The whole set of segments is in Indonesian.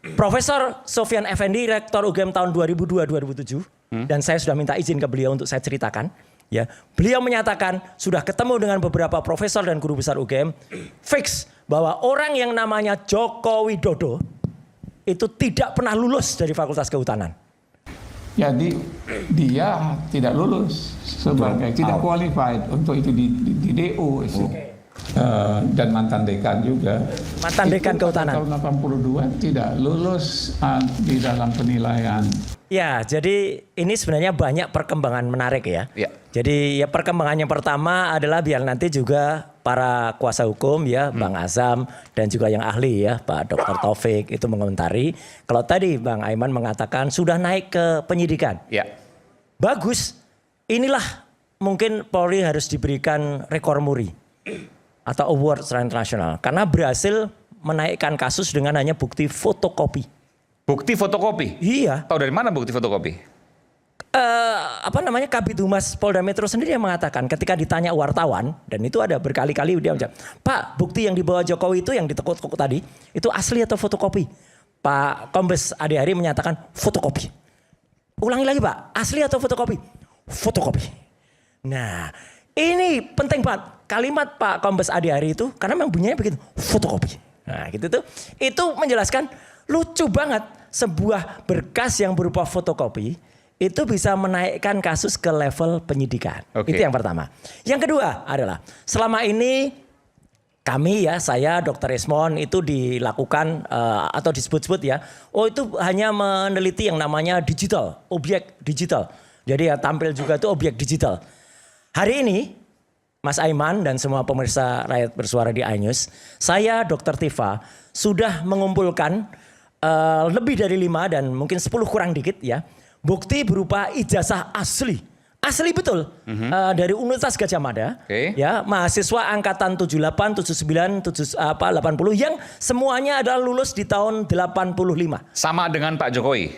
Profesor Sofyan Effendi, Rektor UGM tahun 2002-2007, dan saya sudah minta izin ke beliau untuk saya ceritakan. Ya, beliau menyatakan sudah ketemu dengan beberapa profesor dan guru besar UGM, fix bahwa orang yang namanya Joko Widodo itu tidak pernah lulus dari Fakultas Kehutanan. Jadi dia tidak lulus sebagai tidak qualified untuk itu di DO. Dan mantan dekan juga. Mantan dekan Kehutanan. Tahun 82 tidak lulus di dalam penilaian. Ya, jadi ini sebenarnya banyak perkembangan menarik ya. Jadi ya perkembangan yang pertama adalah biar nanti juga para kuasa hukum ya, Bang Azam dan juga yang ahli ya, Pak Dr. Taufik itu mengomentari. Kalau tadi Bang Aiman mengatakan sudah naik ke penyidikan. Bagus. Inilah mungkin Polri harus diberikan rekor muri atau award secara internasional karena berhasil menaikkan kasus dengan hanya bukti fotokopi. Bukti fotokopi? Iya. Tahu dari mana bukti fotokopi? Kabid Humas Polda Metro sendiri yang mengatakan ketika ditanya wartawan, dan itu ada berkali-kali dia menjawab, Pak, bukti yang dibawa Jokowi itu yang ditekuk-tekuk tadi itu asli atau fotokopi? Pak Kombes Adi Hari menyatakan fotokopi. Ulangi lagi Pak, asli atau fotokopi? Fotokopi. Nah, ini penting banget kalimat Pak Kombes Adi Hari itu karena memang bunyinya begitu, fotokopi. Nah, gitu tuh. Itu menjelaskan lucu banget sebuah berkas yang berupa fotokopi itu bisa menaikkan kasus ke level penyidikan. Itu yang pertama. Yang kedua adalah selama ini kami ya, saya Dr. Esmond itu dilakukan atau disebut-sebut ya, oh itu hanya meneliti yang namanya digital, objek digital. Jadi ya tampil juga itu objek digital. Hari ini Mas Aiman dan semua pemirsa rakyat bersuara di iNews, saya Dr. Tifa sudah mengumpulkan lebih dari 5 dan mungkin 10 kurang dikit ya. Bukti berupa ijazah asli. Asli betul. Dari Universitas Gadjah Mada. Ya, mahasiswa angkatan 78, 79, 80 yang semuanya adalah lulus di tahun 85. Sama dengan Pak Jokowi?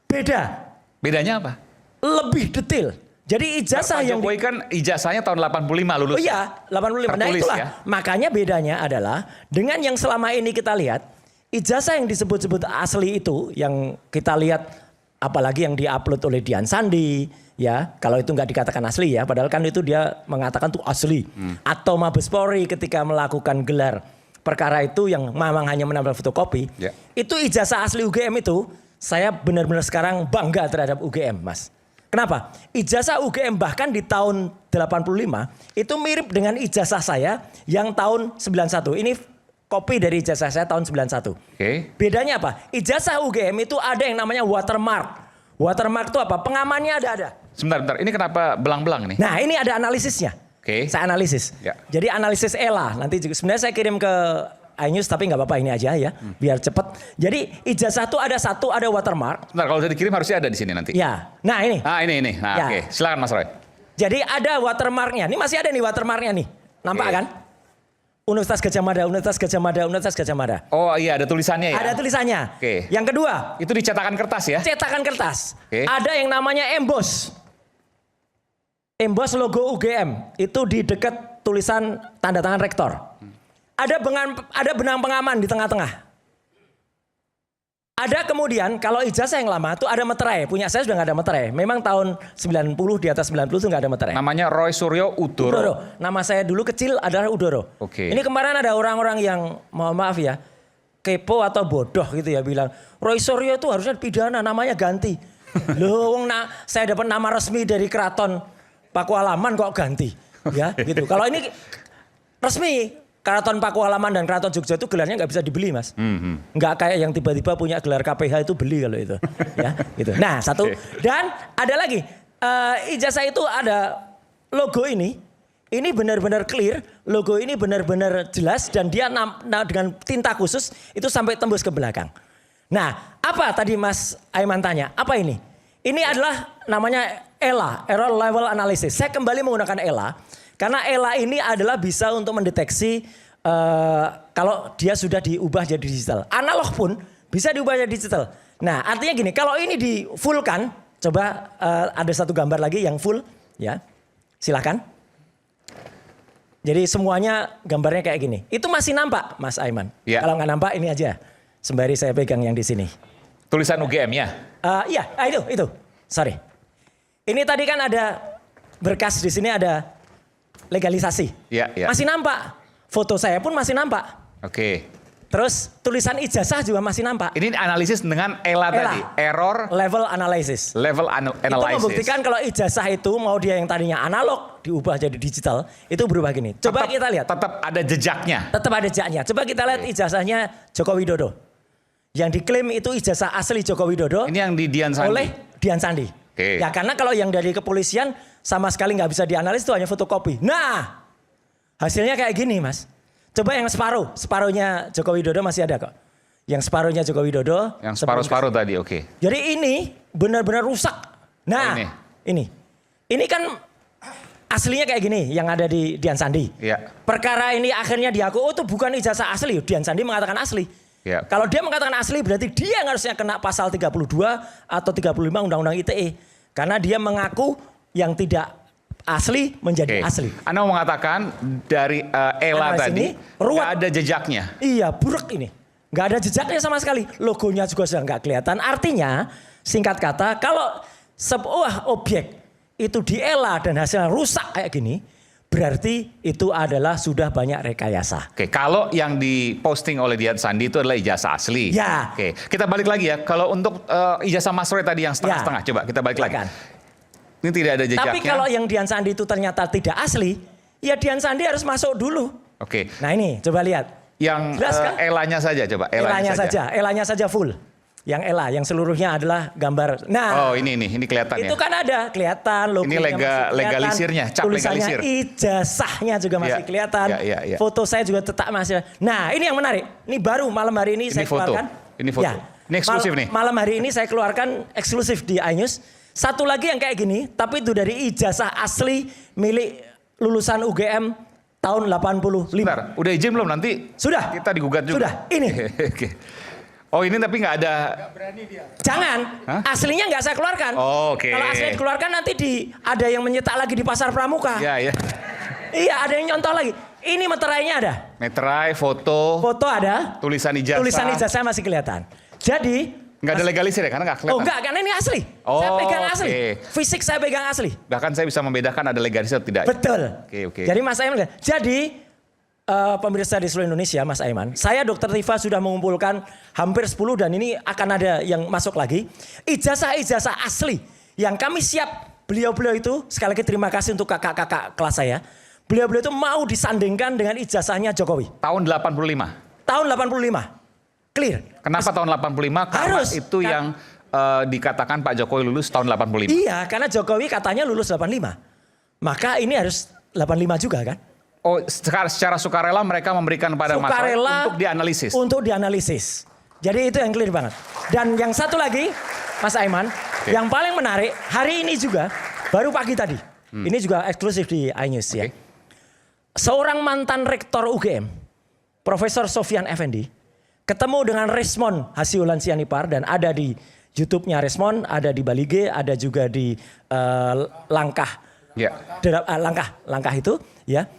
Beda. Bedanya apa? Lebih detail. Jadi ijazah Pak yang Jokowi kan ijazahnya tahun 85 lulus. Oh iya, 85. Nah itulah. Ya? Makanya bedanya adalah dengan yang selama ini kita lihat, ijazah yang disebut-sebut asli itu yang kita lihat apalagi yang diupload oleh Dian Sandi ya, kalau itu nggak dikatakan asli ya, padahal kan itu dia mengatakan tuh asli. Atau Mabes Polri ketika melakukan gelar perkara itu yang memang hanya menambah fotokopi. Itu ijazah asli UGM itu saya benar-benar sekarang bangga terhadap UGM, Mas. Kenapa? Ijazah UGM bahkan di tahun 85 itu mirip dengan ijazah saya yang tahun 91. Ini kopi dari ijazah saya tahun 91. Bedanya apa? Ijazah UGM itu ada yang namanya watermark. Watermark itu apa? Pengamannya ada. Sebentar. Ini kenapa belang-belang nih? Nah ini ada analisisnya. Saya analisis. Jadi analisis ELA. Nanti juga sebenarnya saya kirim ke iNews tapi nggak apa-apa ini aja ya. Biar cepet. Jadi ijazah itu ada watermark. Sebentar, kalau saya dikirim harusnya ada di sini nanti. Ya. Nah ini. Ini. Nah ya. Silakan Mas Roy. Jadi ada watermarknya. Ini masih ada nih watermarknya nih. Nampak kan? Universitas Gadjah Mada, Universitas Gadjah Mada, Universitas Gadjah Mada. Oh iya, ada tulisannya ya? Ada tulisannya. Yang kedua. Itu dicetakan kertas ya? Cetakan kertas. Ada yang namanya emboss. Emboss logo UGM. Itu di dekat tulisan tanda tangan rektor. Ada benang pengaman di tengah-tengah. Ada kemudian kalau ijazah yang lama itu ada meterai. Punya saya sudah nggak ada meterai. Memang tahun 90 di atas 90 itu nggak ada meterai. Namanya Roy Suryo Udoro. Nama saya dulu kecil adalah Udoro. Ini kemarin ada orang-orang yang mohon maaf ya kepo atau bodoh gitu ya bilang Roy Suryo itu harusnya pidana namanya ganti. Loh, saya dapat nama resmi dari Keraton Pakualaman kok ganti. Ya gitu. Kalau ini resmi. Keraton Pakualaman dan Keraton Jogja itu gelarnya nggak bisa dibeli, Mas. Nggak kayak yang tiba-tiba punya gelar KPH itu beli kalau itu. Ya, gitu. Nah, satu. Dan ada lagi. Ijazah itu ada logo ini. Ini benar-benar clear. Logo ini benar-benar jelas. Dan dia dengan tinta khusus itu sampai tembus ke belakang. Nah, apa tadi Mas Aiman tanya? Apa ini? Ini adalah namanya ELA, Error Level Analysis. Saya kembali menggunakan ELA. Karena ELA ini adalah bisa untuk mendeteksi kalau dia sudah diubah jadi digital. Analog pun bisa diubah jadi digital. Nah artinya gini, kalau ini di full kan, coba ada satu gambar lagi yang full. Ya, silakan. Jadi semuanya gambarnya kayak gini. Itu masih nampak Mas Aiman. Kalau nggak nampak ini aja. sembari saya pegang yang di sini. Tulisan UGM-nya. Iya, itu. Sorry. Ini tadi kan ada berkas di sini, ada legalisasi. Iya, iya. Masih nampak. Foto saya pun masih nampak. Oke. Terus tulisan ijazah juga masih nampak. Ini analisis dengan ELA tadi. Error Level analysis. level Itu analysis. membuktikan kalau ijazah itu mau dia yang tadinya analog diubah jadi digital, itu berubah gini. Coba kita lihat. Tetap ada jejaknya. Tetap ada jejaknya. Coba kita lihat ijazahnya Joko Widodo. Yang diklaim itu ijazah asli Joko Widodo. Ini yang di Dian Sandi. Oleh Dian Sandi. Oke. Ya karena kalau yang dari kepolisian sama sekali nggak bisa dianalisis, itu hanya fotokopi. Nah, hasilnya kayak gini, Mas. Coba yang separuhnya Joko Widodo masih ada kok. Yang separuhnya Joko Widodo. Yang separuh-separuh tadi, oke. Jadi ini benar-benar rusak. Nah, ini kan aslinya kayak gini yang ada di Dian Sandi. Iya. Perkara ini akhirnya diaku, itu bukan ijazah asli. Dian Sandi mengatakan asli. Iya. Kalau dia mengatakan asli berarti dia yang harusnya kena pasal 32 atau 35 Undang-Undang ITE. Karena dia mengaku yang tidak asli menjadi asli. Anda mau mengatakan dari ELA tadi nggak ada jejaknya? Iya, buruk ini. Nggak ada jejaknya sama sekali. Logonya juga sudah nggak kelihatan. Artinya, singkat kata, kalau sebuah objek itu diela dan hasilnya rusak kayak gini, berarti itu adalah sudah banyak rekayasa. Oke, kalau yang diposting oleh Dian Sandi itu adalah ijazah asli. Ya. Oke, kita balik lagi ya. Kalau untuk ijazah Mas Roy tadi yang setengah-setengah, coba kita balik lagi. Ini tidak ada jejaknya. Tapi kalau yang Dian Sandi itu ternyata tidak asli, ya Dian Sandi harus masuk dulu. Oke. Nah ini, coba lihat. Yang kan? ELA-nya saja, coba. ELA-nya saja full. Yang ELA, yang seluruhnya adalah gambar. Nah, oh ini kelihatan itu ya. kan ada, kelihatan logonya ini legalisirnya, cap tulisannya, legalisir. ijazahnya juga masih kelihatan. Ya. Foto saya juga tetap masih. Nah ini yang menarik. Ini baru malam hari ini saya foto. keluarkan. Ini foto. Ini eksklusif nih. Malam hari ini saya keluarkan eksklusif di iNews. Satu lagi yang kayak gini, tapi itu dari ijazah asli milik lulusan UGM tahun 85. Bentar, udah izin belum nanti? Sudah. Kita digugat juga. Sudah, ini. Oke. Oh ini tapi nggak ada. Nggak berani dia. Jangan, aslinya nggak saya keluarkan. Oh, oke. Kalau aslinya dikeluarkan nanti ada yang menyetak lagi di pasar Pramuka. Ya. Iya, ada yang nyontoh lagi. Ini meterainya ada. Meterai, foto. Foto ada. Tulisan ijazah. Tulisan ijazah masih kelihatan. Jadi nggak ada legalisir ya, karena nggak kelihatan. Oh enggak, karena ini asli. Oh, saya pegang asli. oke. Fisik saya pegang asli. Bahkan saya bisa membedakan ada legalisir atau tidak. Betul. Oke. Jadi Mas Aiman, jadi pemirsa di seluruh Indonesia, Mas Aiman, saya Dr. Tifa sudah mengumpulkan hampir 10 dan ini akan ada yang masuk lagi. Ijazah-ijazah asli yang kami siap, beliau-beliau itu, sekali lagi terima kasih untuk kakak-kakak kelas saya. Beliau-beliau itu mau disandingkan dengan ijazahnya Jokowi. Tahun 85. Tahun 85. Clear. Kenapa tahun 85? Karena Harus. itu yang dikatakan Pak Jokowi lulus tahun 85. Iya, karena Jokowi katanya lulus 85. Maka ini harus 85 juga kan? Oh, secara sukarela mereka memberikan pada Mas Roy untuk dianalisis. Untuk dianalisis. Jadi itu yang clear banget. Dan yang satu lagi, Mas Aiman, yang paling menarik hari ini juga, baru pagi tadi. Ini juga eksklusif di iNews ya. Seorang mantan rektor UGM, Profesor Sofyan Effendi, ketemu dengan Resmond Hasyiulan Sianipar dan ada di YouTube-nya Resmond, ada di Balige, ada juga di Langkah. Ya. Langkah itu ya.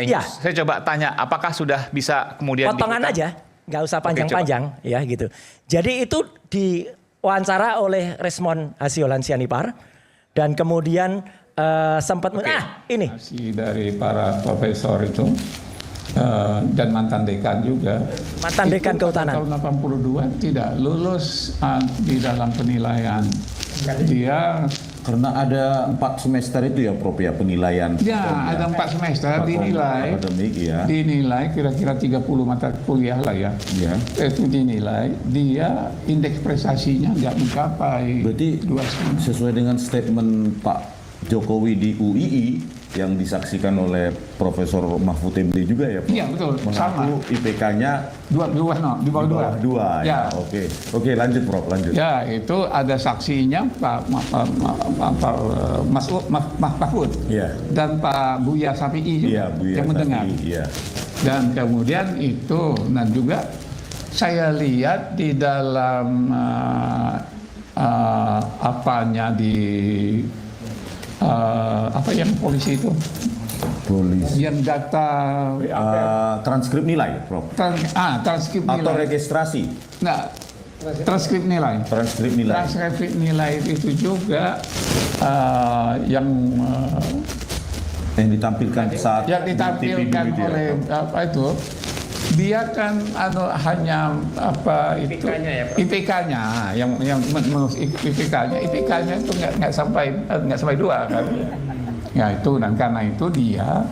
Ya. Saya coba tanya, apakah sudah bisa kemudian potongan aja, nggak usah panjang-panjang ya gitu. Jadi itu diwawancara oleh Resmond Hasyiulan Sianipar dan kemudian sempat ini dari para profesor itu dan mantan dekan juga. Mantan dekan kehutanan. Tahun 82 tidak lulus di dalam penilaian. Dia karena ada 4 semester itu ya Prof ya penilaian. Ya, ada 4 semester dinilai. Akademik ya. Dinilai kira-kira 30 mata kuliah lah ya. Ya. Itu dinilai dia indeks prestasinya nggak mencapai. Berarti 2,5. sesuai dengan statement Pak Jokowi di UII yang disaksikan oleh Profesor Mahfud MD juga ya Pak? Iya betul, sama. Mengaku IPK-nya di bawah dua. Ya. Oke, lanjut Prof, lanjut. Ya, itu ada saksinya Pak Mahfud dan Pak Buya Safi'i juga yang mendengar. Iya. Dan kemudian itu, dan juga saya lihat di dalam apanya di apa yang polisi itu Polisi. yang data Transkrip nilai, Prof. transkrip Atau nilai. registrasi. Nah, transkrip nilai. Transkrip nilai. Transkrip nilai itu juga yang Yang ditampilkan yang ditampilkan oleh apa itu, dia kan hanya apa itu IPK-nya yang menurut IPK-nya itu nggak sampai 2 kan. Ya itu, dan karena itu dia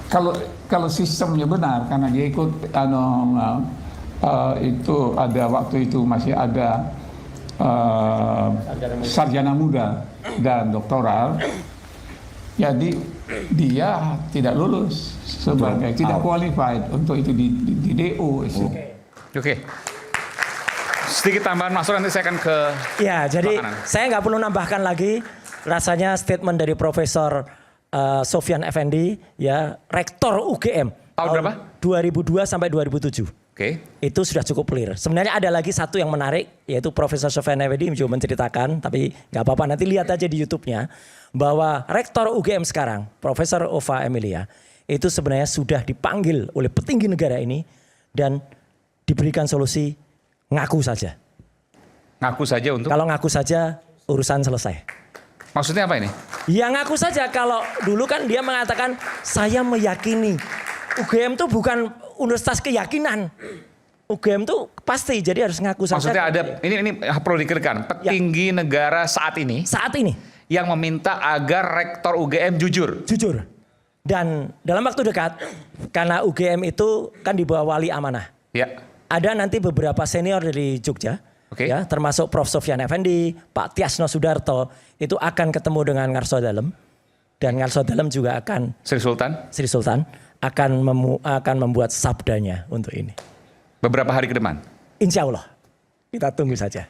kalau sistemnya benar, karena dia ikut itu ada waktu itu masih ada sarjana muda dan doktoral, jadi dia tidak lulus sebagai tidak qualified untuk itu di DO. Oke. Sedikit tambahan Mas Roy, nanti saya akan ke Ya, jadi makanan. saya nggak perlu nambahkan lagi. Rasanya statement dari Profesor Sofyan Effendi, ya, Rektor UGM. Tahun berapa? 2002 sampai 2007. Oke. Itu sudah cukup clear. Sebenarnya ada lagi satu yang menarik, yaitu Profesor Sofyan Effendi juga menceritakan, tapi nggak apa-apa, nanti lihat aja di YouTube-nya, bahwa Rektor UGM sekarang, Profesor Ova Emilia, itu sebenarnya sudah dipanggil oleh petinggi negara ini dan diberikan solusi ngaku saja. Ngaku saja untuk. Kalau ngaku saja, urusan selesai. Maksudnya apa ini? Ya ngaku saja, kalau dulu kan dia mengatakan saya meyakini. UGM itu bukan universitas keyakinan. UGM itu pasti, jadi harus ngaku saja. Maksudnya ada ini perlu dikirkan petinggi negara saat ini yang meminta agar Rektor UGM jujur. Jujur. Dan dalam waktu dekat, karena UGM itu kan di bawah wali amanah. Ya. Ada nanti beberapa senior dari Jogja, ya, termasuk Prof. Sofyan Effendi, Pak Tiasno Sudarto, itu akan ketemu dengan Ngarso Dalem, dan Ngarso Dalem juga akan Sri Sultan akan membuat sabdanya untuk ini. beberapa hari ke depan. Insya Allah, kita tunggu saja.